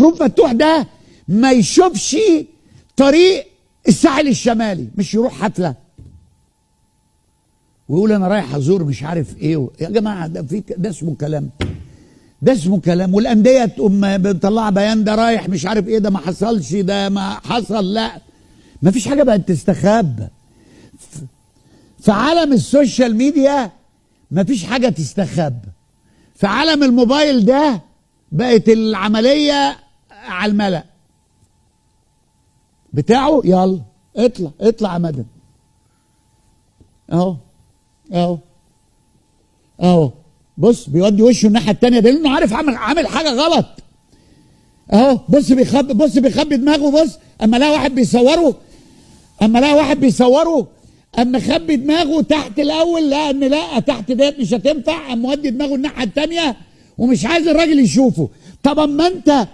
المفروض فتوح ده ما يشوفش طريق الساحل الشمالي، مش يروح حفله ويقول انا رايح ازور مش عارف ايه. يا جماعه ده اسمه كلام، ده اسمه كلام. والانديه تقوم بتطلع بيان ده رايح مش عارف ايه، ده ما حصلش، ده ما حصل. لا، ما فيش حاجه بقت تستخبى في عالم السوشيال ميديا، ما فيش حاجه تستخبى. في عالم الموبايل ده بقت العمليه على الملأ بتاعه. يلا اطلع يا مدن. اهو بص بيودي وشه الناحيه الثانيه، ده لانه عارف عامل حاجه غلط. اهو بص بيخبي دماغه. بص اما لا واحد بيصوره اما خبي دماغه تحت الاول، لا تحت ديت مش هتنفع، اما مودي دماغه الناحيه الثانيه ومش عايز الراجل يشوفه. طب اما انت